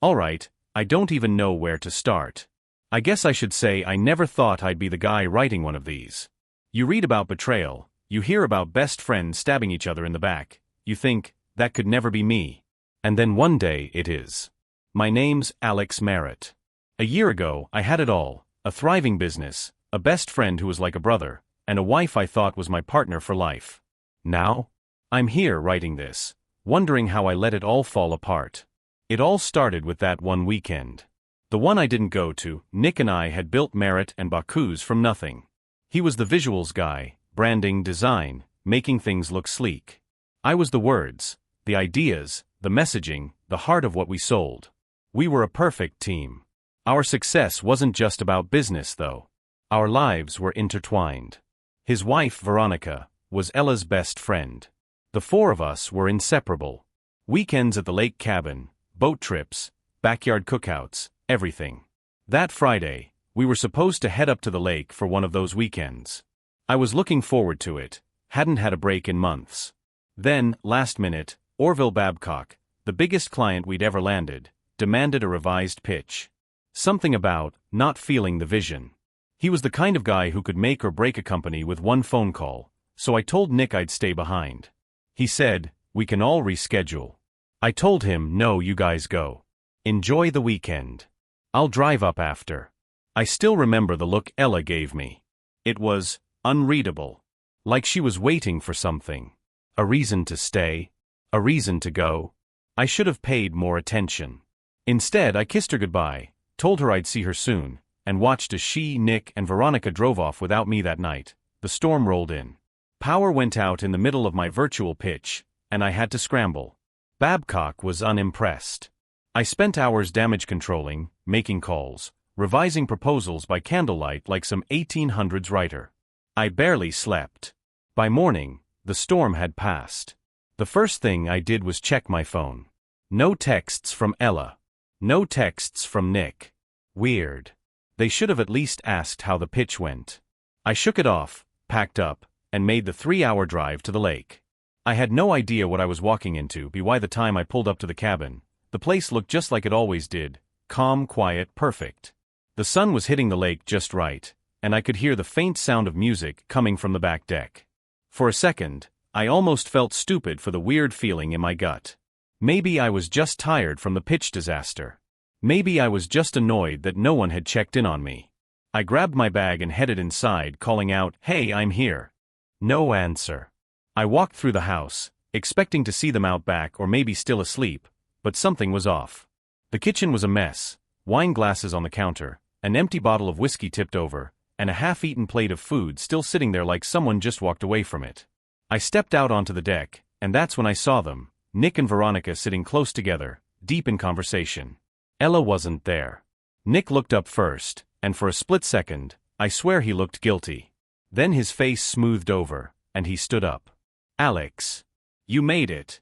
Alright, I don't even know where to start. I guess I should say I never thought I'd be the guy writing one of these. You read about betrayal, you hear about best friends stabbing each other in the back, you think, that could never be me. And then one day it is. My name's Alex Merritt. A year ago, I had it all, a thriving business, a best friend who was like a brother, and a wife I thought was my partner for life. Now? I'm here writing this, wondering how I let it all fall apart. It all started with that one weekend. The one I didn't go to. Nick and I had built Merritt and Baku's from nothing. He was the visuals guy, branding, design, making things look sleek. I was the words, the ideas, the messaging, the heart of what we sold. We were a perfect team. Our success wasn't just about business though. Our lives were intertwined. His wife, Veronica, was Ella's best friend. The four of us were inseparable. Weekends at the lake cabin, boat trips, backyard cookouts, everything. That Friday, we were supposed to head up to the lake for one of those weekends. I was looking forward to it, hadn't had a break in months. Then, last minute, Orville Babcock, the biggest client we'd ever landed, demanded a revised pitch. Something about not feeling the vision. He was the kind of guy who could make or break a company with one phone call, so I told Nick I'd stay behind. He said, "We can all reschedule." I told him, "No, you guys go. Enjoy the weekend. I'll drive up after." I still remember the look Ella gave me. It was unreadable. Like she was waiting for something. A reason to stay. A reason to go. I should have paid more attention. Instead, I kissed her goodbye, told her I'd see her soon, and watched as she, Nick, and Veronica drove off without me that night. The storm rolled in. Power went out in the middle of my virtual pitch, and I had to scramble. Babcock was unimpressed. I spent hours damage controlling, making calls, revising proposals by candlelight like some 1800s writer. I barely slept. By morning, the storm had passed. The first thing I did was check my phone. No texts from Ella. No texts from Nick. Weird. They should have at least asked how the pitch went. I shook it off, packed up, and made the 3-hour drive to the lake. I had no idea what I was walking into. By the time I pulled up to the cabin, the place looked just like it always did, calm, quiet, perfect. The sun was hitting the lake just right, and I could hear the faint sound of music coming from the back deck. For a second, I almost felt stupid for the weird feeling in my gut. Maybe I was just tired from the pitch disaster. Maybe I was just annoyed that no one had checked in on me. I grabbed my bag and headed inside, calling out, "Hey, I'm here." No answer. I walked through the house, expecting to see them out back or maybe still asleep, but something was off. The kitchen was a mess, wine glasses on the counter, an empty bottle of whiskey tipped over, and a half-eaten plate of food still sitting there like someone just walked away from it. I stepped out onto the deck, and that's when I saw them, Nick and Veronica sitting close together, deep in conversation. Ella wasn't there. Nick looked up first, and for a split second, I swear he looked guilty. Then his face smoothed over, and he stood up. "Alex. You made it."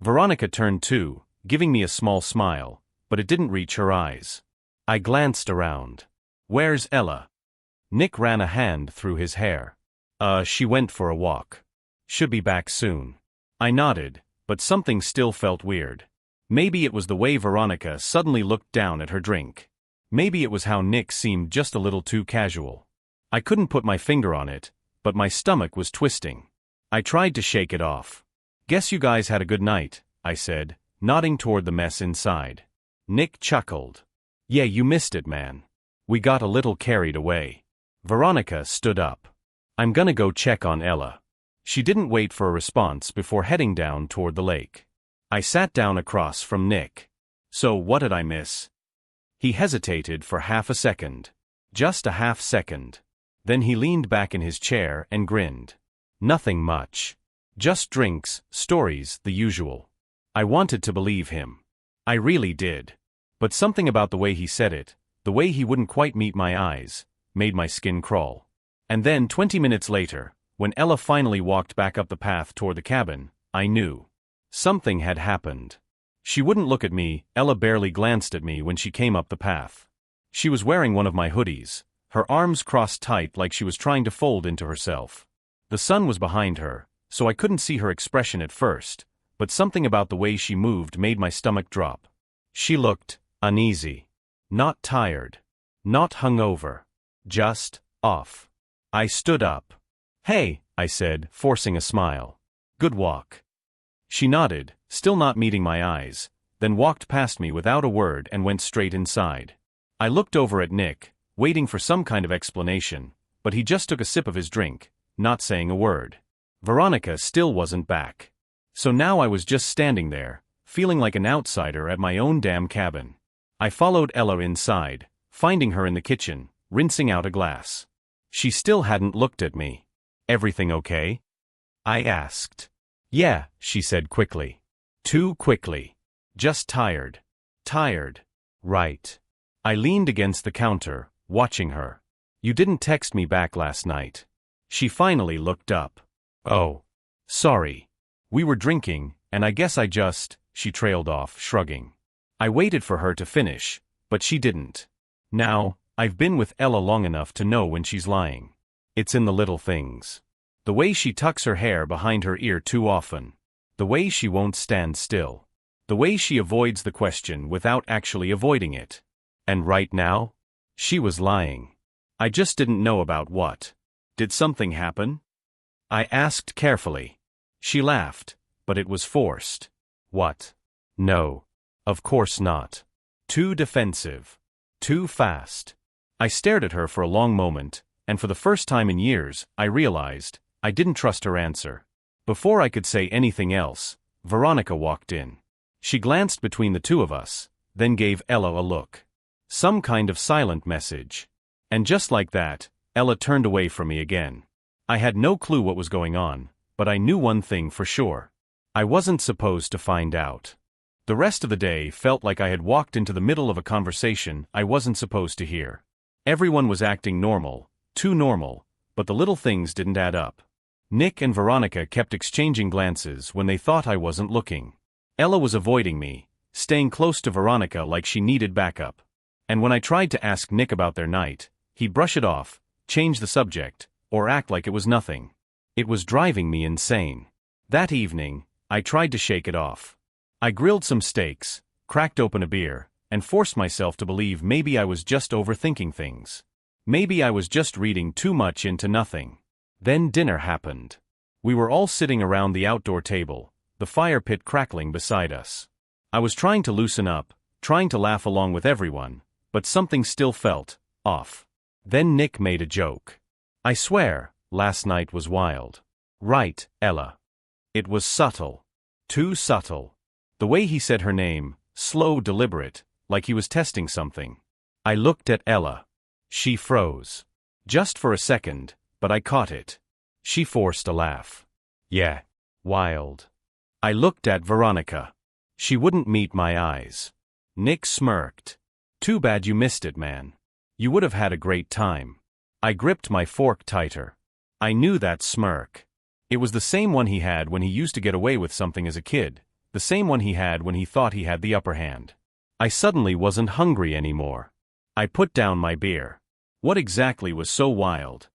Veronica turned too, giving me a small smile, but it didn't reach her eyes. I glanced around. "Where's Ella?" Nick ran a hand through his hair. She went for a walk. Should be back soon." I nodded, but something still felt weird. Maybe it was the way Veronica suddenly looked down at her drink. Maybe it was how Nick seemed just a little too casual. I couldn't put my finger on it, but my stomach was twisting. I tried to shake it off. "Guess you guys had a good night," I said, nodding toward the mess inside. Nick chuckled. "Yeah, you missed it, man. We got a little carried away." Veronica stood up. "I'm gonna go check on Ella." She didn't wait for a response before heading down toward the lake. I sat down across from Nick. "So what did I miss?" He hesitated for half a second. Just a half second. Then he leaned back in his chair and grinned. "Nothing much. Just drinks, stories, the usual." I wanted to believe him. I really did. But something about the way he said it, the way he wouldn't quite meet my eyes, made my skin crawl. And then 20 minutes later, when Ella finally walked back up the path toward the cabin, I knew. Something had happened. She wouldn't look at me. Ella barely glanced at me when she came up the path. She was wearing one of my hoodies, her arms crossed tight like she was trying to fold into herself. The sun was behind her, so I couldn't see her expression at first, but something about the way she moved made my stomach drop. She looked Uneasy. Not tired. Not hungover. Just off. I stood up. "Hey," I said, forcing a smile. "Good walk." She nodded, still not meeting my eyes, then walked past me without a word and went straight inside. I looked over at Nick, waiting for some kind of explanation, but he just took a sip of his drink, not saying a word. Veronica still wasn't back. So now I was just standing there, feeling like an outsider at my own damn cabin. I followed Ella inside, finding her in the kitchen, rinsing out a glass. She still hadn't looked at me. "Everything okay?" I asked. "Yeah," she said quickly. Too quickly. "Just tired." "Tired. Right." I leaned against the counter, watching her. "You didn't text me back last night." She finally looked up. "Oh. Sorry. We were drinking, and I guess she trailed off, shrugging. I waited for her to finish, but she didn't. Now, I've been with Ella long enough to know when she's lying. It's in the little things. The way she tucks her hair behind her ear too often. The way she won't stand still. The way she avoids the question without actually avoiding it. And right now? She was lying. I just didn't know about what. Did something happen?" I asked carefully. She laughed, but it was forced. "What? No. Of course not. Too defensive. Too fast." I stared at her for a long moment, and for the first time in years, I realized I didn't trust her answer. Before I could say anything else, Veronica walked in. She glanced between the two of us, then gave Ella a look. Some kind of silent message. And just like that, Ella turned away from me again. I had no clue what was going on, but I knew one thing for sure. I wasn't supposed to find out. The rest of the day felt like I had walked into the middle of a conversation I wasn't supposed to hear. Everyone was acting normal, too normal, but the little things didn't add up. Nick and Veronica kept exchanging glances when they thought I wasn't looking. Ella was avoiding me, staying close to Veronica like she needed backup. And when I tried to ask Nick about their night, he'd brush it off, change the subject, or act like it was nothing. It was driving me insane. That evening, I tried to shake it off. I grilled some steaks, cracked open a beer, and forced myself to believe maybe I was just overthinking things. Maybe I was just reading too much into nothing. Then dinner happened. We were all sitting around the outdoor table, the fire pit crackling beside us. I was trying to loosen up, trying to laugh along with everyone, but something still felt off. Then Nick made a joke. "I swear, last night was wild." "Right, Ella." It was subtle. Too subtle. The way he said her name, slow, deliberate, like he was testing something. I looked at Ella. She froze. Just for a second, but I caught it. She forced a laugh. "Yeah. Wild." I looked at Veronica. She wouldn't meet my eyes. Nick smirked. "Too bad you missed it, man. You would have had a great time." I gripped my fork tighter. I knew that smirk. It was the same one he had when he used to get away with something as a kid, the same one he had when he thought he had the upper hand. I suddenly wasn't hungry anymore. I put down my beer. What exactly was so wild?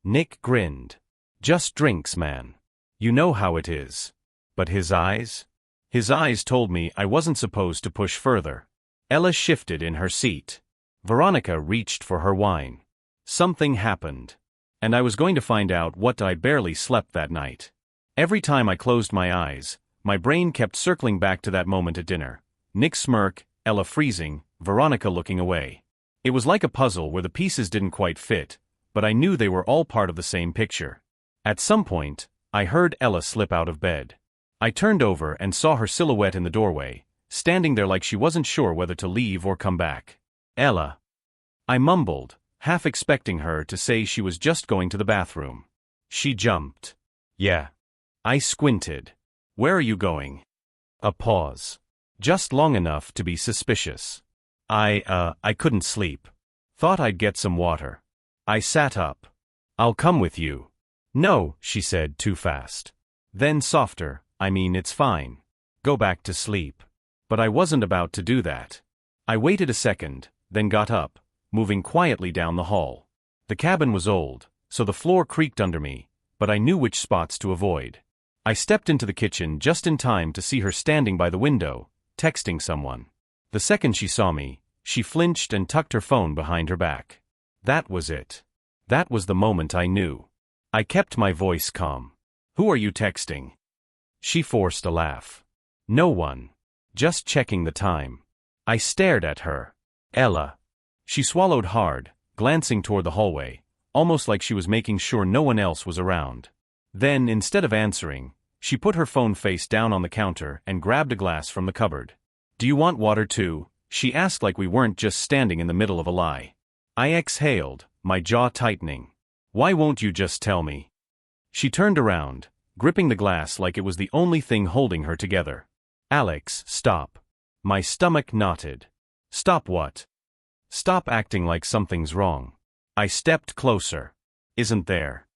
Nick grinned. "Just drinks, man. You know how it is." But his eyes? His eyes told me I wasn't supposed to push further. Ella shifted in her seat. Veronica reached for her wine. Something happened. And I was going to find out what. I barely slept that night. Every time I closed my eyes, my brain kept circling back to that moment at dinner. Nick's smirk, Ella freezing, Veronica looking away. It was like a puzzle where the pieces didn't quite fit, but I knew they were all part of the same picture. At some point, I heard Ella slip out of bed. I turned over and saw her silhouette in the doorway, standing there like she wasn't sure whether to leave or come back. "Ella." I mumbled, half expecting her to say she was just going to the bathroom. She jumped. "Yeah." I squinted. "Where are you going?" A pause. Just long enough to be suspicious. I couldn't sleep. Thought I'd get some water." I sat up. "I'll come with you." "No," she said too fast. Then softer, "It's fine. Go back to sleep." But I wasn't about to do that. I waited a second, then got up, moving quietly down the hall. The cabin was old, so the floor creaked under me, but I knew which spots to avoid. I stepped into the kitchen just in time to see her standing by the window, texting someone. The second she saw me, she flinched and tucked her phone behind her back. That was it. That was the moment I knew. I kept my voice calm. "Who are you texting?" She forced a laugh. "No one. Just checking the time." I stared at her. "Ella." She swallowed hard, glancing toward the hallway, almost like she was making sure no one else was around. Then, instead of answering, she put her phone face down on the counter and grabbed a glass from the cupboard. "Do you want water too?" she asked, like we weren't just standing in the middle of a lie. I exhaled, my jaw tightening. "Why won't you just tell me?" She turned around, gripping the glass like it was the only thing holding her together. "Alex, stop." My stomach knotted. "Stop what?" "Stop acting like something's wrong." I stepped closer. "Isn't there?"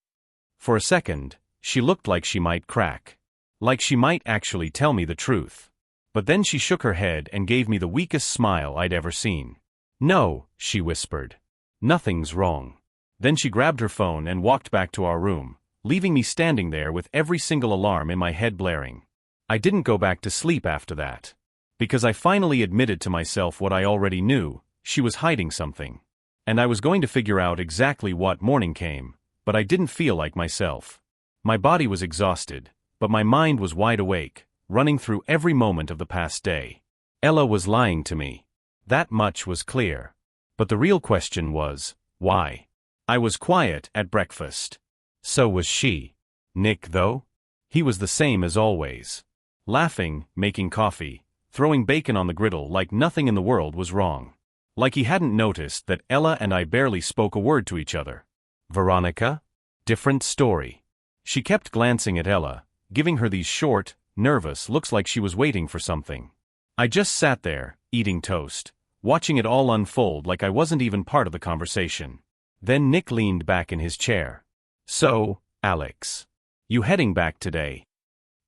For a second, she looked like she might crack. Like she might actually tell me the truth. But then she shook her head and gave me the weakest smile I'd ever seen. "No," she whispered. "Nothing's wrong." Then she grabbed her phone and walked back to our room, leaving me standing there with every single alarm in my head blaring. I didn't go back to sleep after that. Because I finally admitted to myself what I already knew: she was hiding something. And I was going to figure out exactly what. Morning came, but I didn't feel like myself. My body was exhausted, but my mind was wide awake, running through every moment of the past day. Ella was lying to me. That much was clear. But the real question was, why? I was quiet at breakfast. So was she. Nick, though? He was the same as always. Laughing, making coffee, throwing bacon on the griddle like nothing in the world was wrong. Like he hadn't noticed that Ella and I barely spoke a word to each other. Veronica? Different story. She kept glancing at Ella, giving her these short, nervous looks like she was waiting for something. I just sat there, eating toast, watching it all unfold like I wasn't even part of the conversation. Then Nick leaned back in his chair. "So, Alex, you heading back today?"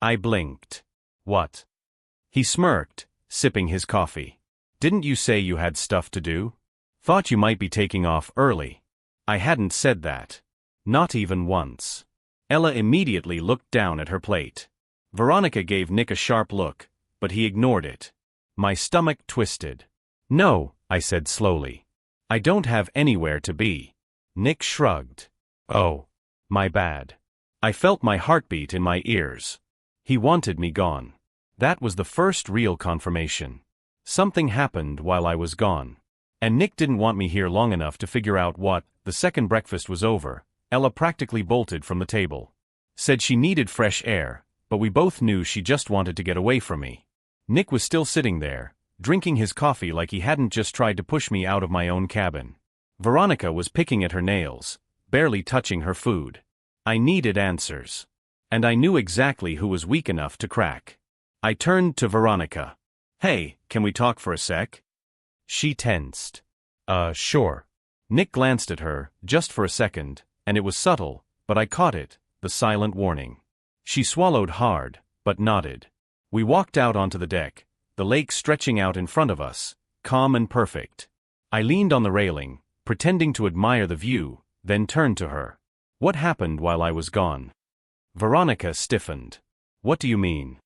I blinked. "What?" He smirked, sipping his coffee. "Didn't you say you had stuff to do? Thought you might be taking off early." I hadn't said that. Not even once. Ella immediately looked down at her plate. Veronica gave Nick a sharp look, but he ignored it. My stomach twisted. "No," I said slowly. "I don't have anywhere to be." Nick shrugged. "Oh. My bad." I felt my heartbeat in my ears. He wanted me gone. That was the first real confirmation. Something happened while I was gone. And Nick didn't want me here long enough to figure out what. The second breakfast was over, Ella practically bolted from the table. Said she needed fresh air, but we both knew she just wanted to get away from me. Nick was still sitting there, drinking his coffee like he hadn't just tried to push me out of my own cabin. Veronica was picking at her nails, barely touching her food. I needed answers. And I knew exactly who was weak enough to crack. I turned to Veronica. "Hey, can we talk for a sec?" She tensed. Sure." Nick glanced at her, just for a second, and it was subtle, but I caught it, the silent warning. She swallowed hard, but nodded. We walked out onto the deck, the lake stretching out in front of us, calm and perfect. I leaned on the railing, pretending to admire the view, then turned to her. "What happened while I was gone?" Veronica stiffened. "What do you mean?"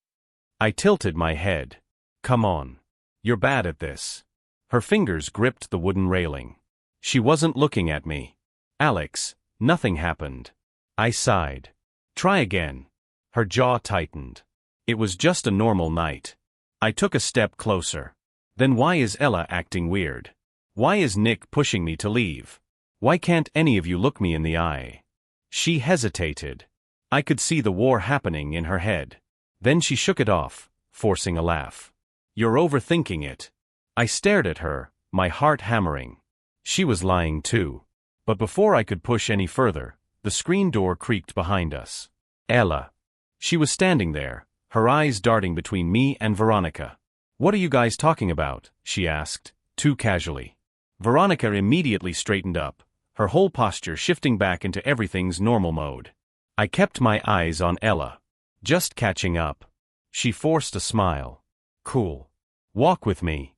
I tilted my head. "Come on. You're bad at this." Her fingers gripped the wooden railing. She wasn't looking at me. "Alex, nothing happened." I sighed. "Try again." Her jaw tightened. "It was just a normal night." I took a step closer. "Then why is Ella acting weird? Why is Nick pushing me to leave? Why can't any of you look me in the eye?" She hesitated. I could see the war happening in her head. Then she shook it off, forcing a laugh. "You're overthinking it." I stared at her, my heart hammering. She was lying too. But before I could push any further, the screen door creaked behind us. Ella. She was standing there, her eyes darting between me and Veronica. "What are you guys talking about?" she asked, too casually. Veronica immediately straightened up, her whole posture shifting back into everything's normal mode. I kept my eyes on Ella. "Just catching up." She forced a smile. "Cool. Walk with me."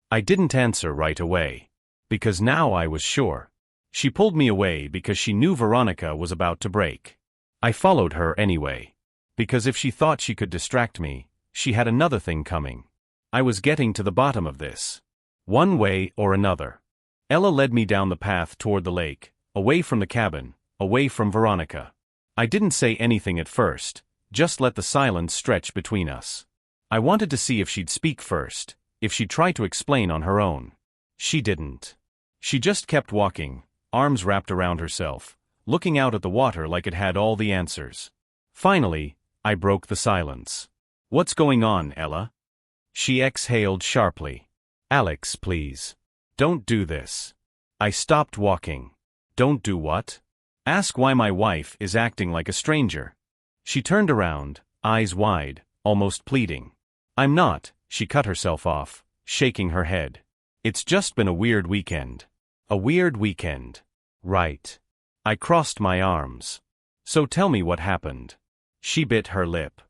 I didn't answer right away. Because now I was sure. She pulled me away because she knew Veronica was about to break. I followed her anyway. Because if she thought she could distract me, she had another thing coming. I was getting to the bottom of this. One way or another. Ella led me down the path toward the lake, away from the cabin, away from Veronica. I didn't say anything at first, just let the silence stretch between us. I wanted to see if she'd speak first, if she'd try to explain on her own. She didn't. She just kept walking, arms wrapped around herself, looking out at the water like it had all the answers. Finally, I broke the silence. "What's going on, Ella?" She exhaled sharply. "Alex, please. Don't do this." I stopped walking. "Don't do what?" "Ask why my wife is acting like a stranger." She turned around, eyes wide, almost pleading. "I'm not," she cut herself off, shaking her head. "It's just been a weird weekend." "A weird weekend. Right." I crossed my arms. "So tell me what happened." She bit her lip.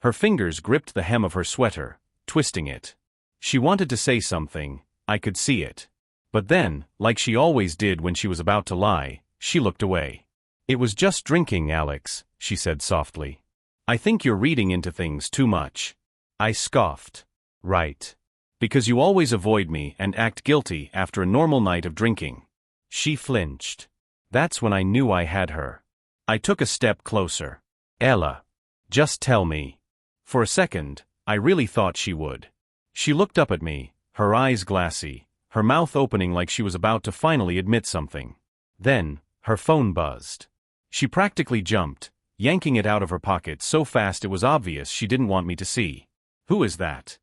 Her fingers gripped the hem of her sweater, twisting it. She wanted to say something, I could see it. But then, like she always did when she was about to lie, she looked away. "It was just drinking, Alex," she said softly. "I think you're reading into things too much." I scoffed. "Right. Because you always avoid me and act guilty after a normal night of drinking." She flinched. That's when I knew I had her. I took a step closer. "Ella. Just tell me." For a second, I really thought she would. She looked up at me, her eyes glassy, her mouth opening like she was about to finally admit something. Then, her phone buzzed. She practically jumped, yanking it out of her pocket so fast it was obvious she didn't want me to see. "Who is that?"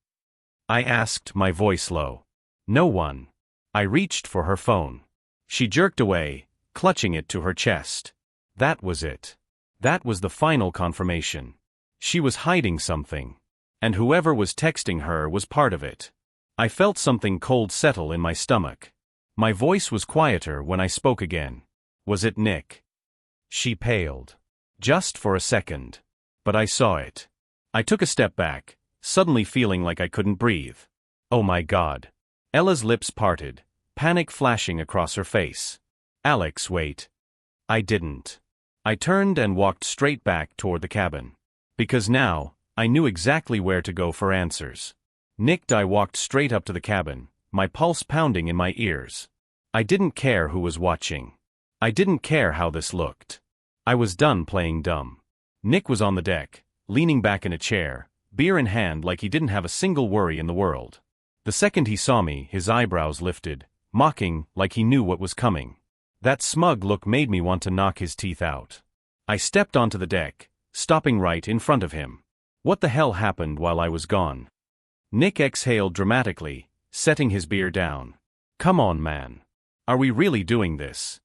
I asked, my voice low. "No one." I reached for her phone. She jerked away, clutching it to her chest. That was it. That was the final confirmation. She was hiding something. And whoever was texting her was part of it. I felt something cold settle in my stomach. My voice was quieter when I spoke again. "Was it Nick?" She paled. Just for a second. But I saw it. I took a step back, suddenly feeling like I couldn't breathe. Oh my God. Ella's lips parted, panic flashing across her face. "Alex, wait." I didn't. I turned and walked straight back toward the cabin. Because now, I knew exactly where to go for answers. I walked straight up to the cabin, my pulse pounding in my ears. I didn't care who was watching. I didn't care how this looked. I was done playing dumb. Nick was on the deck, leaning back in a chair, beer in hand like he didn't have a single worry in the world. The second he saw me, his eyebrows lifted, mocking like he knew what was coming. That smug look made me want to knock his teeth out. I stepped onto the deck, stopping right in front of him. What the hell happened while I was gone? Nick exhaled dramatically, setting his beer down. "Come on, man. Are we really doing this?"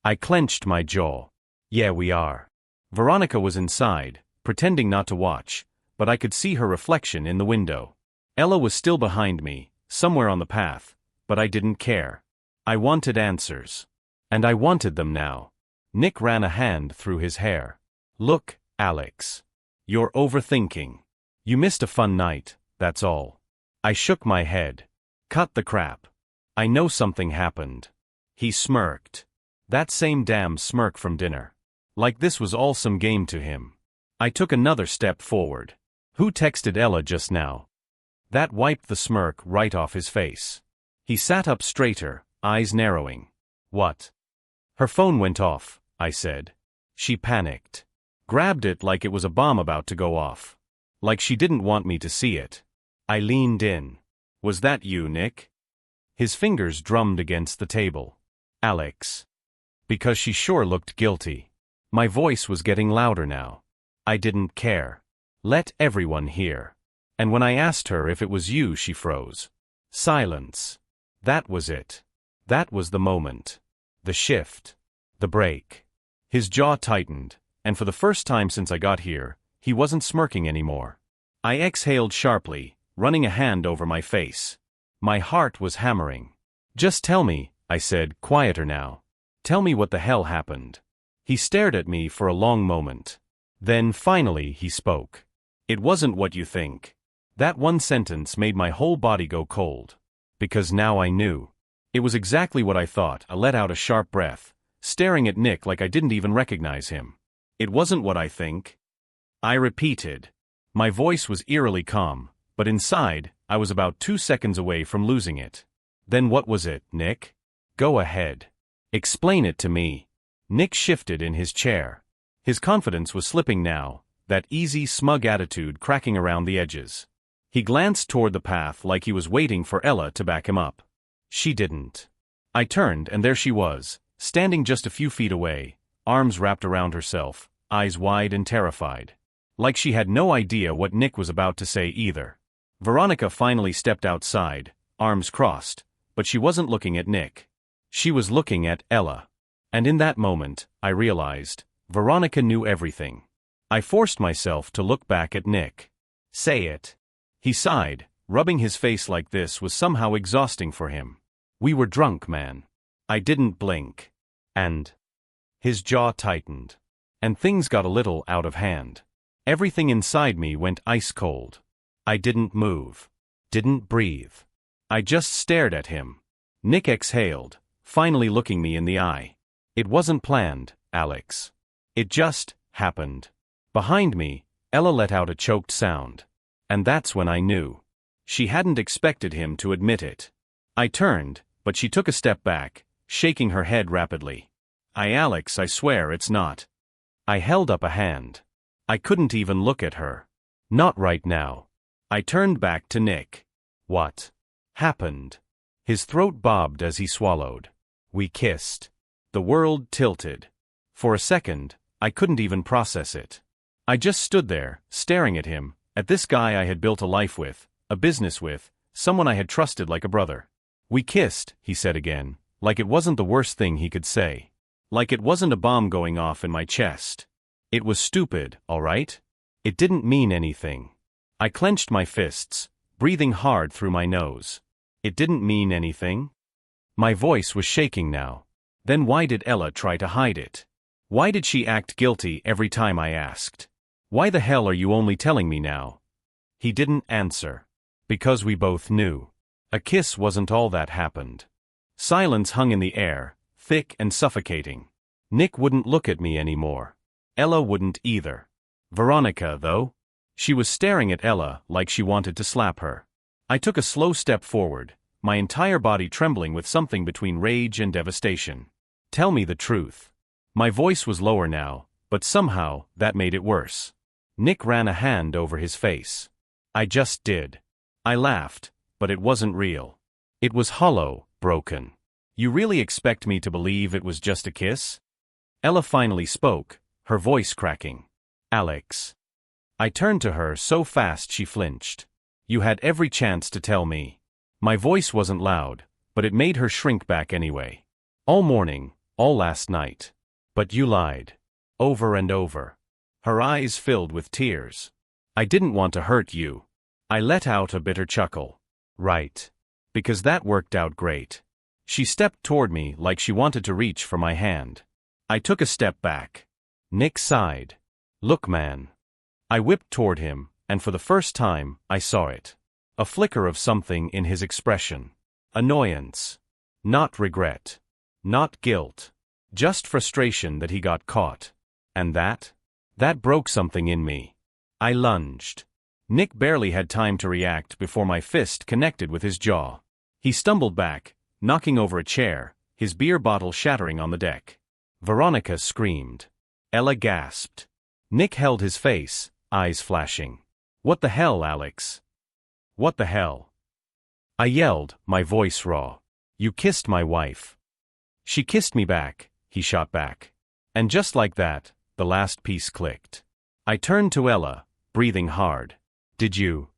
I clenched my jaw. "Yeah, we are." Veronica was inside, pretending not to watch, but I could see her reflection in the window. Ella was still behind me, somewhere on the path, but I didn't care. I wanted answers. And I wanted them now. Nick ran a hand through his hair. "Look, Alex. You're overthinking. You missed a fun night, that's all." I shook my head. "Cut the crap. I know something happened." He smirked. That same damn smirk from dinner. Like this was all some game to him. I took another step forward. "Who texted Ella just now?" That wiped the smirk right off his face. He sat up straighter, eyes narrowing. "What?" "Her phone went off," I said. She panicked. Grabbed it like it was a bomb about to go off. Like she didn't want me to see it. I leaned in. "Was that you, Nick?" His fingers drummed against the table. "Alex." Because she sure looked guilty. My voice was getting louder now. I didn't care. Let everyone hear. And when I asked her if it was you, she froze. Silence. That was it. That was the moment. The shift. The break. His jaw tightened, and for the first time since I got here, he wasn't smirking anymore. I exhaled sharply, running a hand over my face. My heart was hammering. "Just tell me," I said, quieter now. "Tell me what the hell happened." He stared at me for a long moment. Then finally he spoke. "It wasn't what you think." That one sentence made my whole body go cold. Because now I knew. It was exactly what I thought. I let out a sharp breath, staring at Nick like I didn't even recognize him. "It wasn't what I think." I repeated. My voice was eerily calm, but inside, I was about 2 seconds away from losing it. Then what was it, Nick? Go ahead. Explain it to me. Nick shifted in his chair. His confidence was slipping now, that easy, smug attitude cracking around the edges. He glanced toward the path like he was waiting for Ella to back him up. She didn't. I turned and there she was, standing just a few feet away, arms wrapped around herself, eyes wide and terrified. Like she had no idea what Nick was about to say either. Veronica finally stepped outside, arms crossed, but she wasn't looking at Nick. She was looking at Ella. And in that moment, I realized, Veronica knew everything. I forced myself to look back at Nick. Say it. He sighed, rubbing his face like this was somehow exhausting for him. We were drunk, man. I didn't blink. And his jaw tightened. And things got a little out of hand. Everything inside me went ice cold. I didn't move. Didn't breathe. I just stared at him. Nick exhaled, finally looking me in the eye. It wasn't planned, Alex. It just happened. Behind me, Ella let out a choked sound. And that's when I knew. She hadn't expected him to admit it. I turned, but she took a step back, shaking her head rapidly. Alex, I swear it's not. I held up a hand. I couldn't even look at her. Not right now. I turned back to Nick. What happened? His throat bobbed as he swallowed. We kissed. The world tilted. For a second, I couldn't even process it. I just stood there, staring at him, at this guy I had built a life with, a business with, someone I had trusted like a brother. We kissed, he said again, like it wasn't the worst thing he could say. Like it wasn't a bomb going off in my chest. It was stupid, all right? It didn't mean anything. I clenched my fists, breathing hard through my nose. It didn't mean anything? My voice was shaking now. Then why did Ella try to hide it? Why did she act guilty every time I asked? Why the hell are you only telling me now? He didn't answer. Because we both knew. A kiss wasn't all that happened. Silence hung in the air, thick and suffocating. Nick wouldn't look at me anymore. Ella wouldn't either. Veronica, though? She was staring at Ella like she wanted to slap her. I took a slow step forward, my entire body trembling with something between rage and devastation. Tell me the truth. My voice was lower now, but somehow that made it worse. Nick ran a hand over his face. I just did. I laughed, but it wasn't real. It was hollow, broken. You really expect me to believe it was just a kiss? Ella finally spoke, her voice cracking. Alex. I turned to her so fast she flinched. You had every chance to tell me. My voice wasn't loud, but it made her shrink back anyway. All morning, all last night. But you lied. Over and over. Her eyes filled with tears. I didn't want to hurt you. I let out a bitter chuckle. Right. Because that worked out great. She stepped toward me like she wanted to reach for my hand. I took a step back. Nick sighed. Look, man. I whipped toward him, and for the first time, I saw it. A flicker of something in his expression. Annoyance. Not regret. Not guilt. Just frustration that he got caught. And that broke something in me. I lunged. Nick barely had time to react before my fist connected with his jaw. He stumbled back, knocking over a chair, his beer bottle shattering on the deck. Veronica screamed. Ella gasped. Nick held his face, eyes flashing. What the hell, Alex? What the hell? I yelled, my voice raw. You kissed my wife. She kissed me back, he shot back. And just like that, the last piece clicked. I turned to Ella, breathing hard. Did you?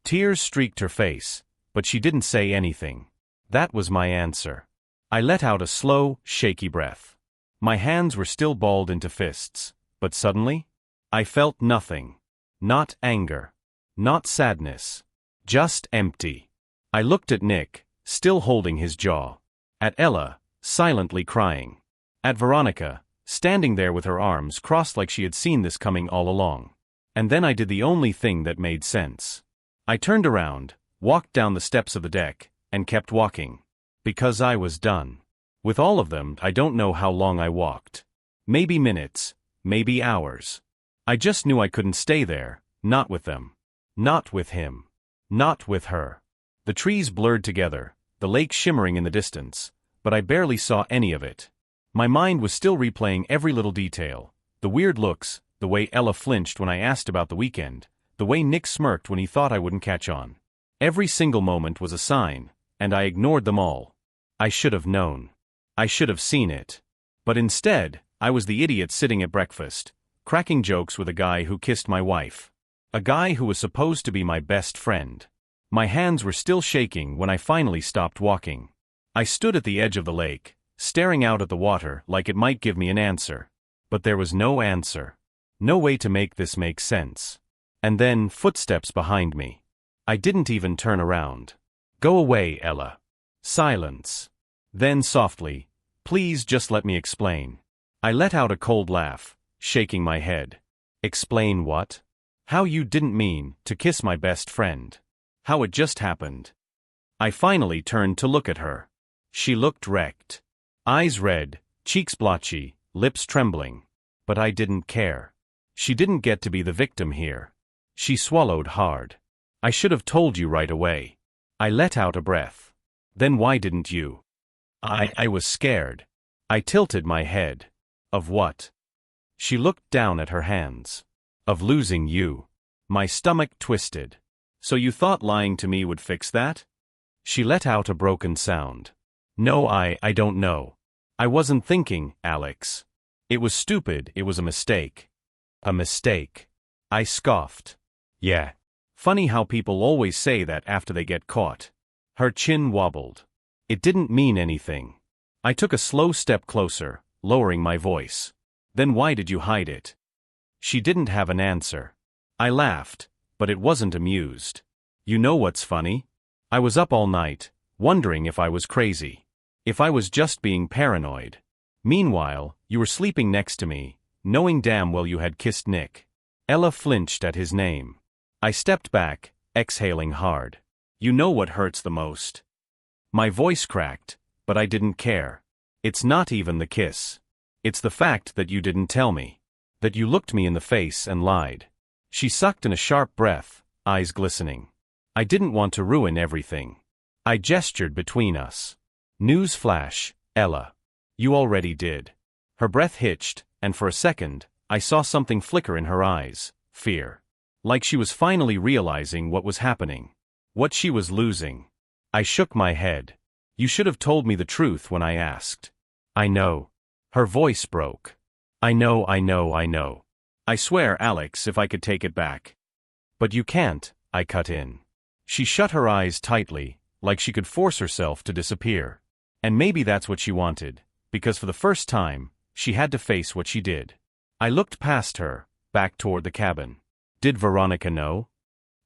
Tears streaked her face, but she didn't say anything. That was my answer. I let out a slow, shaky breath. My hands were still balled into fists, but suddenly, I felt nothing. Not anger. Not sadness. Just empty. I looked at Nick, still holding his jaw. At Ella, silently crying. At Veronica, standing there with her arms crossed like she had seen this coming all along. And then I did the only thing that made sense. I turned around, walked down the steps of the deck, and kept walking. Because I was done. With all of them, I don't know how long I walked. Maybe minutes, maybe hours. I just knew I couldn't stay there, not with them. Not with him. Not with her. The trees blurred together, the lake shimmering in the distance, but I barely saw any of it. My mind was still replaying every little detail. The weird looks, the way Ella flinched when I asked about the weekend, the way Nick smirked when he thought I wouldn't catch on. Every single moment was a sign, and I ignored them all. I should have known. I should have seen it. But instead, I was the idiot sitting at breakfast, cracking jokes with a guy who kissed my wife. A guy who was supposed to be my best friend. My hands were still shaking when I finally stopped walking. I stood at the edge of the lake, staring out at the water like it might give me an answer. But there was no answer. No way to make this make sense. And then, footsteps behind me. I didn't even turn around. Go away, Ella. Silence. Then softly, please just let me explain. I let out a cold laugh, shaking my head. Explain what? How you didn't mean to kiss my best friend. How it just happened. I finally turned to look at her. She looked wrecked. Eyes red, cheeks blotchy, lips trembling. But I didn't care. She didn't get to be the victim here. She swallowed hard. I should have told you right away. I let out a breath. Then why didn't you? I was scared. I tilted my head. Of what? She looked down at her hands. Of losing you. My stomach twisted. So you thought lying to me would fix that? She let out a broken sound. No, I don't know. I wasn't thinking, Alex. It was stupid, it was a mistake. A mistake. I scoffed. Yeah. Funny how people always say that after they get caught. Her chin wobbled. It didn't mean anything. I took a slow step closer, lowering my voice. Then why did you hide it? She didn't have an answer. I laughed, but it wasn't amused. You know what's funny? I was up all night, wondering if I was crazy. If I was just being paranoid. Meanwhile, you were sleeping next to me, knowing damn well you had kissed Nick. Ella flinched at his name. I stepped back, exhaling hard. You know what hurts the most? My voice cracked, but I didn't care. It's not even the kiss. It's the fact that you didn't tell me. That you looked me in the face and lied. She sucked in a sharp breath, eyes glistening. I didn't want to ruin everything. I gestured between us. News flash, Ella. You already did. Her breath hitched, and for a second, I saw something flicker in her eyes, fear. Like she was finally realizing what was happening. What she was losing. I shook my head. You should have told me the truth when I asked. I know. Her voice broke. I know. I swear, Alex, if I could take it back. But you can't, I cut in. She shut her eyes tightly, like she could force herself to disappear. And maybe that's what she wanted, because for the first time, she had to face what she did. I looked past her, back toward the cabin. Did Veronica know?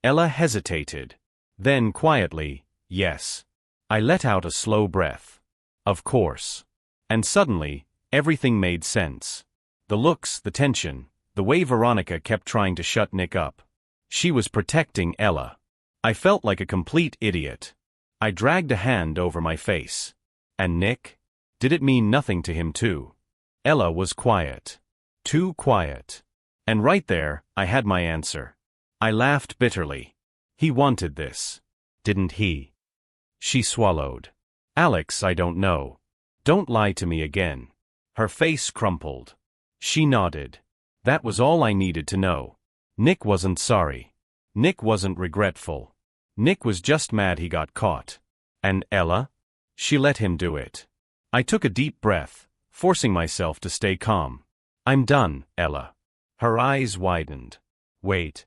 Ella hesitated. Then quietly, yes. I let out a slow breath. Of course. And suddenly, everything made sense. The looks, the tension, the way Veronica kept trying to shut Nick up. She was protecting Ella. I felt like a complete idiot. I dragged a hand over my face. And Nick? Did it mean nothing to him too? Ella was quiet. Too quiet. And right there, I had my answer. I laughed bitterly. He wanted this. Didn't he? She swallowed. Alex, I don't know. Don't lie to me again. Her face crumpled. She nodded. That was all I needed to know. Nick wasn't sorry. Nick wasn't regretful. Nick was just mad he got caught. And Ella? She let him do it. I took a deep breath, forcing myself to stay calm. I'm done, Ella. Her eyes widened. Wait.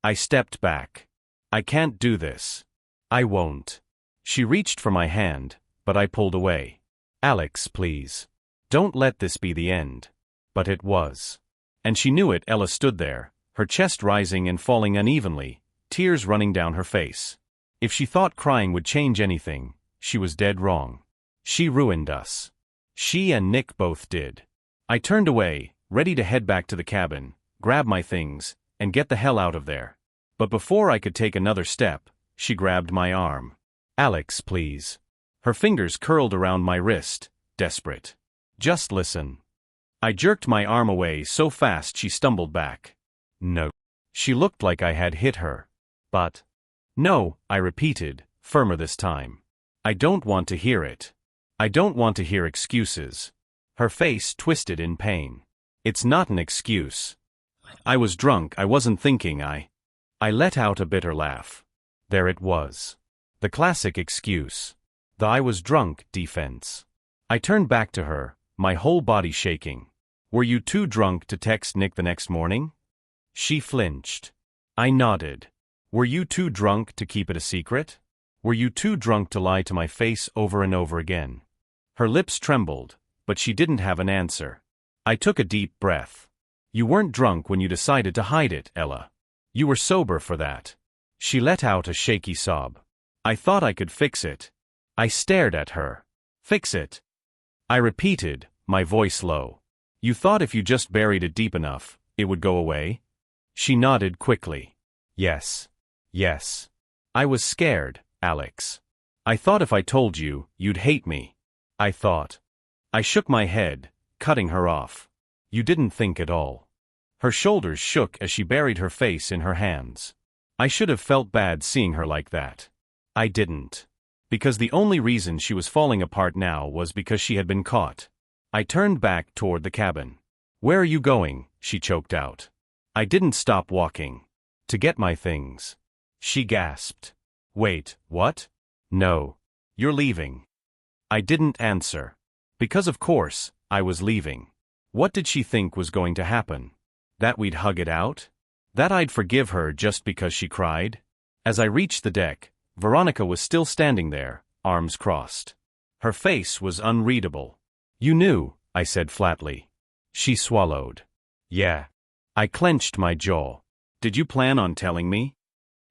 I stepped back. I can't do this. I won't. She reached for my hand, but I pulled away. Alex, please. Don't let this be the end. But it was. And she knew it. Ella stood there, her chest rising and falling unevenly, tears running down her face. If she thought crying would change anything, she was dead wrong. She ruined us. She and Nick both did. I turned away, ready to head back to the cabin, grab my things, and get the hell out of there. But before I could take another step, she grabbed my arm. Alex, please. Her fingers curled around my wrist, desperate. Just listen. I jerked my arm away so fast she stumbled back. No. She looked like I had hit her. But No, I repeated, firmer this time. I don't want to hear it. I don't want to hear excuses. Her face twisted in pain. It's not an excuse. I was drunk, I wasn't thinking. I let out a bitter laugh. There it was. The classic excuse. The I was drunk defense. I turned back to her, my whole body shaking. Were you too drunk to text Nick the next morning? She flinched. I nodded. Were you too drunk to keep it a secret? Were you too drunk to lie to my face over and over again? Her lips trembled, but she didn't have an answer. I took a deep breath. You weren't drunk when you decided to hide it, Ella. You were sober for that. She let out a shaky sob. I thought I could fix it. I stared at her. Fix it? I repeated, my voice low. You thought if you just buried it deep enough, it would go away? She nodded quickly. Yes. Yes. I was scared, Alex. I thought if I told you, you'd hate me. I thought. I shook my head, cutting her off. You didn't think at all. Her shoulders shook as she buried her face in her hands. I should have felt bad seeing her like that. I didn't. Because the only reason she was falling apart now was because she had been caught. I turned back toward the cabin. Where are you going? She choked out. I didn't stop walking. To get my things. She gasped. Wait, what? No. You're leaving. I didn't answer. Because of course, I was leaving. What did she think was going to happen? That we'd hug it out? That I'd forgive her just because she cried? As I reached the deck, Veronica was still standing there, arms crossed. Her face was unreadable. You knew, I said flatly. She swallowed. Yeah. I clenched my jaw. Did you plan on telling me?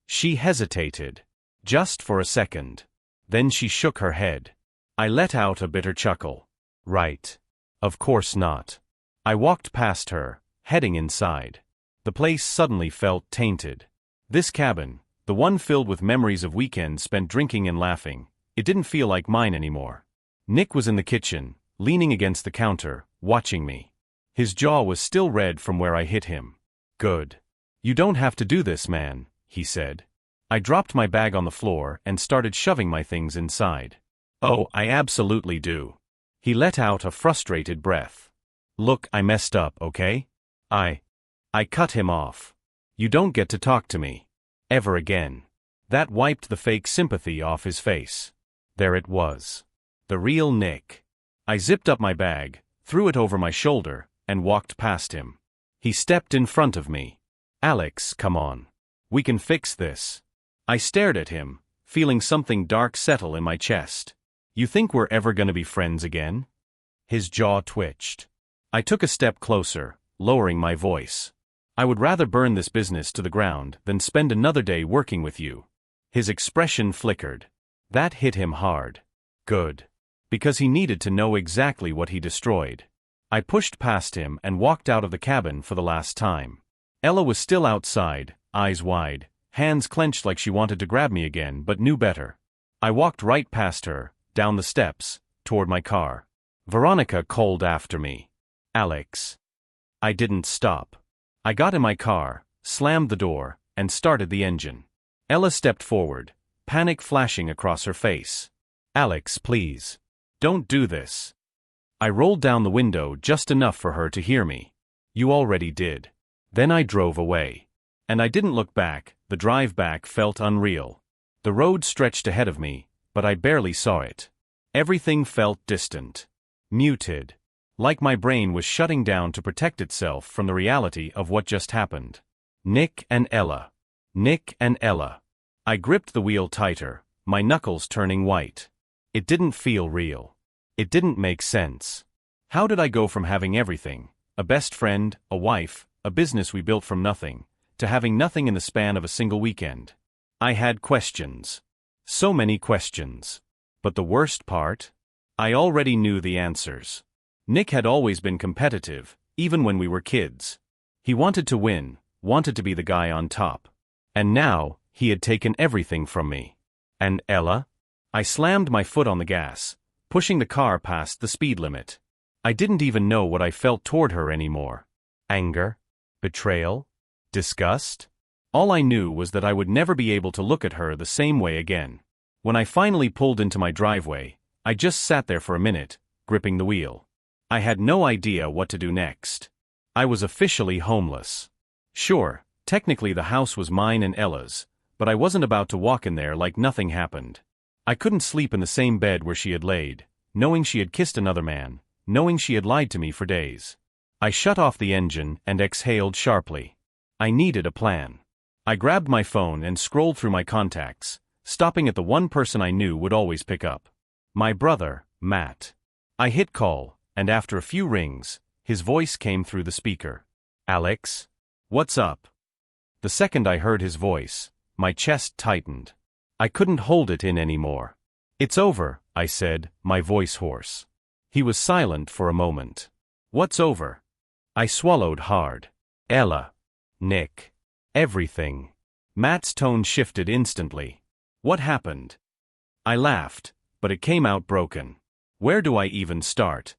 She hesitated. Just for a second. Then she shook her head. I let out a bitter chuckle. Right. Of course not. I walked past her, heading inside. The place suddenly felt tainted. This cabin, the one filled with memories of weekends spent drinking and laughing, it didn't feel like mine anymore. Nick was in the kitchen, leaning against the counter, watching me. His jaw was still red from where I hit him. Good. You don't have to do this, man, he said. I dropped my bag on the floor and started shoving my things inside. Oh, I absolutely do. He let out a frustrated breath. Look, I messed up, okay? I cut him off. You don't get to talk to me. Ever again. That wiped the fake sympathy off his face. There it was. The real Nick. I zipped up my bag, threw it over my shoulder, and walked past him. He stepped in front of me. Alex, come on. We can fix this. I stared at him, feeling something dark settle in my chest. You think we're ever gonna be friends again? His jaw twitched. I took a step closer, lowering my voice. I would rather burn this business to the ground than spend another day working with you. His expression flickered. That hit him hard. Good. Because he needed to know exactly what he destroyed. I pushed past him and walked out of the cabin for the last time. Ella was still outside, eyes wide, hands clenched like she wanted to grab me again but knew better. I walked right past her, down the steps, toward my car. Veronica called after me. Alex. I didn't stop. I got in my car, slammed the door, and started the engine. Ella stepped forward, panic flashing across her face. Alex, please. Don't do this. I rolled down the window just enough for her to hear me. You already did. Then I drove away. And I didn't look back. The drive back felt unreal. The road stretched ahead of me, but I barely saw it. Everything felt distant. Muted. Like my brain was shutting down to protect itself from the reality of what just happened. Nick and Ella. Nick and Ella. I gripped the wheel tighter, my knuckles turning white. It didn't feel real. It didn't make sense. How did I go from having everything, a best friend, a wife, a business we built from nothing, to having nothing in the span of a single weekend? I had questions. So many questions. But the worst part? I already knew the answers. Nick had always been competitive, even when we were kids. He wanted to win, wanted to be the guy on top. And now, he had taken everything from me. And Ella? I slammed my foot on the gas, pushing the car past the speed limit. I didn't even know what I felt toward her anymore. Anger? Betrayal? Disgust? All I knew was that I would never be able to look at her the same way again. When I finally pulled into my driveway, I just sat there for a minute, gripping the wheel. I had no idea what to do next. I was officially homeless. Sure, technically the house was mine and Ella's, but I wasn't about to walk in there like nothing happened. I couldn't sleep in the same bed where she had laid, knowing she had kissed another man, knowing she had lied to me for days. I shut off the engine and exhaled sharply. I needed a plan. I grabbed my phone and scrolled through my contacts, stopping at the one person I knew would always pick up. My brother, Matt. I hit call, and after a few rings, his voice came through the speaker. "Alex? What's up?" The second I heard his voice, my chest tightened. I couldn't hold it in anymore. "It's over," I said, my voice hoarse. He was silent for a moment. "What's over?" I swallowed hard. "Ella. Nick. Everything." Matt's tone shifted instantly. "What happened?" I laughed, but it came out broken. "Where do I even start?"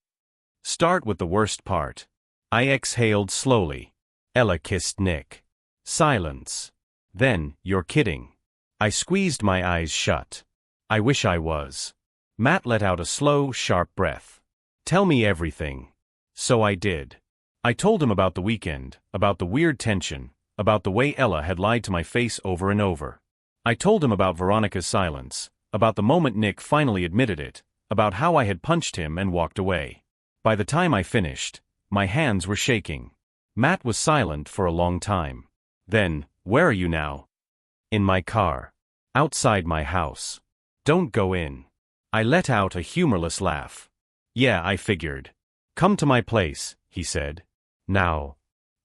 "Start with the worst part." I exhaled slowly. "Ella kissed Nick." Silence. "Then, you're kidding." I squeezed my eyes shut. "I wish I was." Matt let out a slow, sharp breath. "Tell me everything." So I did. I told him about the weekend, about the weird tension, about the way Ella had lied to my face over and over. I told him about Veronica's silence, about the moment Nick finally admitted it, about how I had punched him and walked away. By the time I finished, my hands were shaking. Matt was silent for a long time. Then, "Where are you now?" "In my car. Outside my house." "Don't go in." I let out a humorless laugh. "Yeah, I figured. Come to my place," he said. "Now."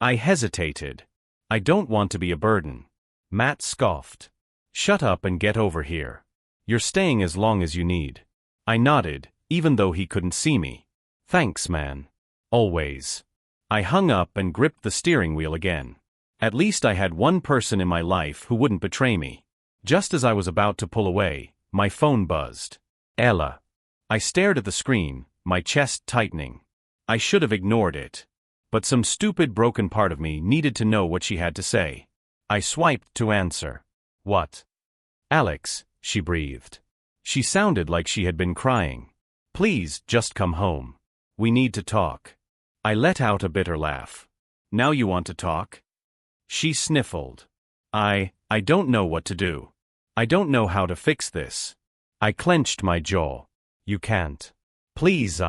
I hesitated. "I don't want to be a burden." Matt scoffed. "Shut up and get over here. You're staying as long as you need." I nodded, even though he couldn't see me. "Thanks, man. Always." I hung up and gripped the steering wheel again. At least I had one person in my life who wouldn't betray me. Just as I was about to pull away, my phone buzzed. "Ella." I stared at the screen, my chest tightening. I should have ignored it. But some stupid broken part of me needed to know what she had to say. I swiped to answer. "What?" "Alex," she breathed. She sounded like she had been crying. "Please, just come home. We need to talk." I let out a bitter laugh. "Now you want to talk?" She sniffled. I don't know what to do. I don't know how to fix this." I clenched my jaw. "You can't." "Please,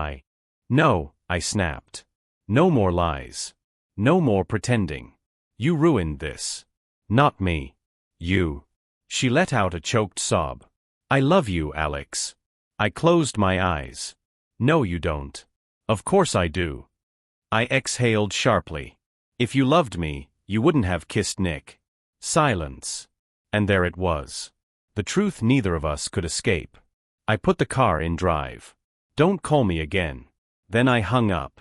No," I snapped. "No more lies. No more pretending. You ruined this." "Not me. You." She let out a choked sob. "I love you, Alex." I closed my eyes. "No, you don't." "Of course I do." I exhaled sharply. "If you loved me, you wouldn't have kissed Nick." Silence. And there it was. The truth neither of us could escape. I put the car in drive. "Don't call me again." Then I hung up.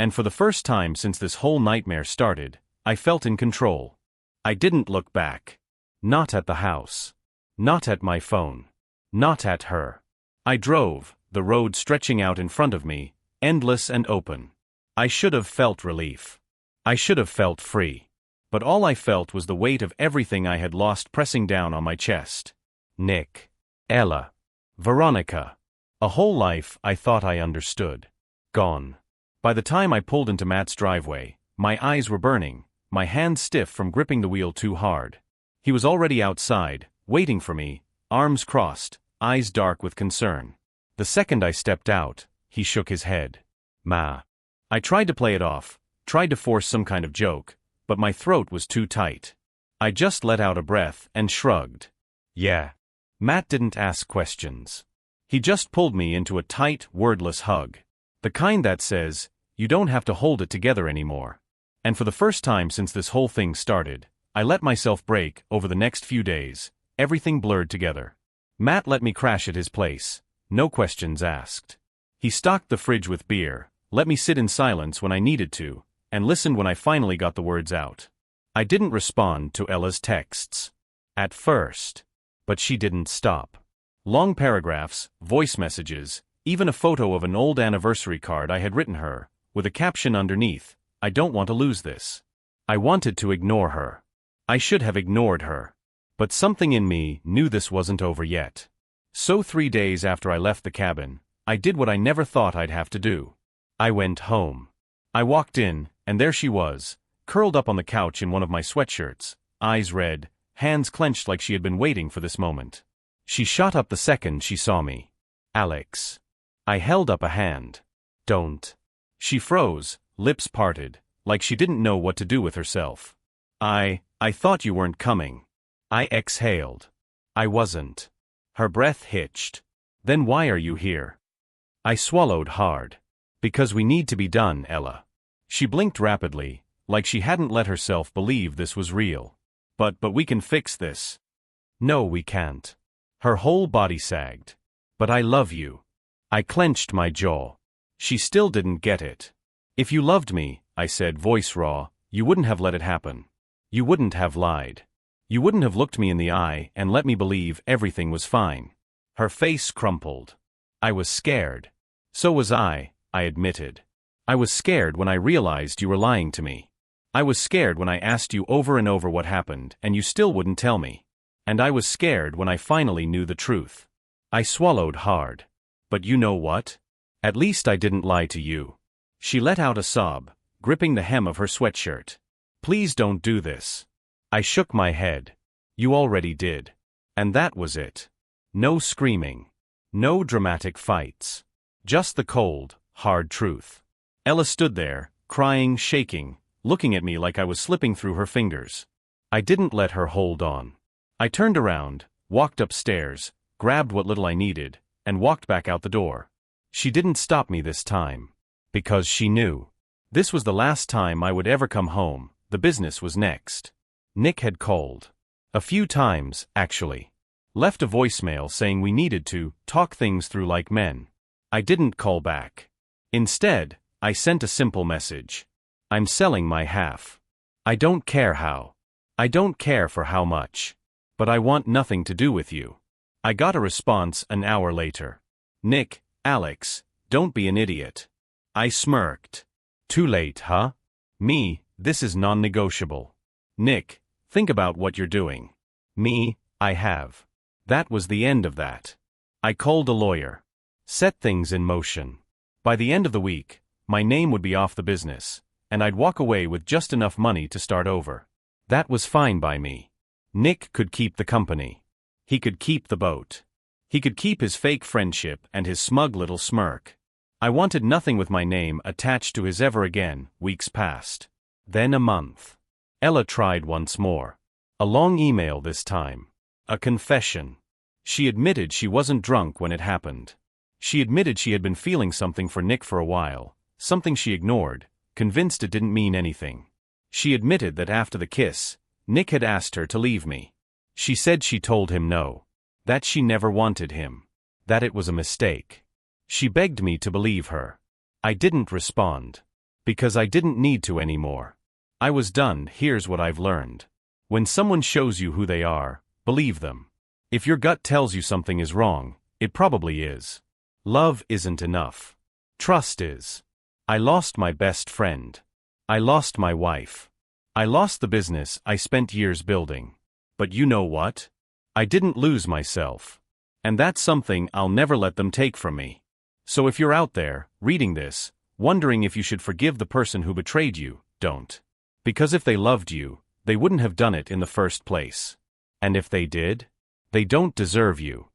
And for the first time since this whole nightmare started, I felt in control. I didn't look back. Not at the house. Not at my phone. Not at her. I drove, the road stretching out in front of me, endless and open. I should have felt relief. I should have felt free. But all I felt was the weight of everything I had lost pressing down on my chest. Nick. Ella. Veronica. A whole life I thought I understood. Gone. By the time I pulled into Matt's driveway, my eyes were burning, my hands stiff from gripping the wheel too hard. He was already outside, waiting for me, arms crossed, eyes dark with concern. The second I stepped out, he shook his head. "Ma." I tried to play it off, tried to force some kind of joke, but my throat was too tight. I just let out a breath and shrugged. "Yeah." Matt didn't ask questions. He just pulled me into a tight, wordless hug. The kind that says, you don't have to hold it together anymore. And for the first time since this whole thing started, I let myself break. Over the next few days, everything blurred together. Matt let me crash at his place, no questions asked. He stocked the fridge with beer, let me sit in silence when I needed to, and listened when I finally got the words out. I didn't respond to Ella's texts. At first. But she didn't stop. Long paragraphs, voice messages, even a photo of an old anniversary card I had written her, with a caption underneath, "I don't want to lose this." I wanted to ignore her. I should have ignored her. But something in me knew this wasn't over yet. So 3 days after I left the cabin, I did what I never thought I'd have to do. I went home. I walked in, and there she was, curled up on the couch in one of my sweatshirts, eyes red, hands clenched like she had been waiting for this moment. She shot up the second she saw me. "Alex." I held up a hand. "Don't." She froze, lips parted, like she didn't know what to do with herself. I thought you weren't coming." I exhaled. "I wasn't." Her breath hitched. "Then why are you here?" I swallowed hard. "Because we need to be done, Ella." She blinked rapidly, like she hadn't let herself believe this was real. But we can fix this." "No, we can't." Her whole body sagged. "But I love you." I clenched my jaw. She still didn't get it. "If you loved me," I said, voice raw, "you wouldn't have let it happen. You wouldn't have lied. You wouldn't have looked me in the eye and let me believe everything was fine." Her face crumpled. "I was scared." "So was I admitted. "I was scared when I realized you were lying to me. I was scared when I asked you over and over what happened and you still wouldn't tell me. And I was scared when I finally knew the truth." I swallowed hard. "But you know what? At least I didn't lie to you." She let out a sob, gripping the hem of her sweatshirt. "Please don't do this." I shook my head. "You already did." And that was it. No screaming. No dramatic fights. Just the cold, hard truth. Ella stood there, crying, shaking, looking at me like I was slipping through her fingers. I didn't let her hold on. I turned around, walked upstairs, grabbed what little I needed, and walked back out the door. She didn't stop me this time. Because she knew. This was the last time I would ever come home. The business was next. Nick had called. A few times, actually. Left a voicemail saying we needed to talk things through like men. I didn't call back. Instead, I sent a simple message. "I'm selling my half. I don't care how. I don't care for how much. But I want nothing to do with you." I got a response an hour later. "Nick, Alex, don't be an idiot." I smirked. "Too late, huh?" "Me, this is non-negotiable." "Nick, think about what you're doing." "Me, I have." That was the end of that. I called a lawyer. Set things in motion. By the end of the week, my name would be off the business, and I'd walk away with just enough money to start over. That was fine by me. Nick could keep the company. He could keep the boat. He could keep his fake friendship and his smug little smirk. I wanted nothing with my name attached to his ever again. Weeks passed. Then a month. Ella tried once more. A long email this time. A confession. She admitted she wasn't drunk when it happened. She admitted she had been feeling something for Nick for a while, something she ignored, convinced it didn't mean anything. She admitted that after the kiss, Nick had asked her to leave me. She said she told him no. That she never wanted him. That it was a mistake. She begged me to believe her. I didn't respond. Because I didn't need to anymore. I was done. Here's what I've learned. When someone shows you who they are, believe them. If your gut tells you something is wrong, it probably is. Love isn't enough. Trust is. I lost my best friend. I lost my wife. I lost the business I spent years building. But you know what? I didn't lose myself. And that's something I'll never let them take from me. So if you're out there, reading this, wondering if you should forgive the person who betrayed you, don't. Because if they loved you, they wouldn't have done it in the first place. And if they did, they don't deserve you.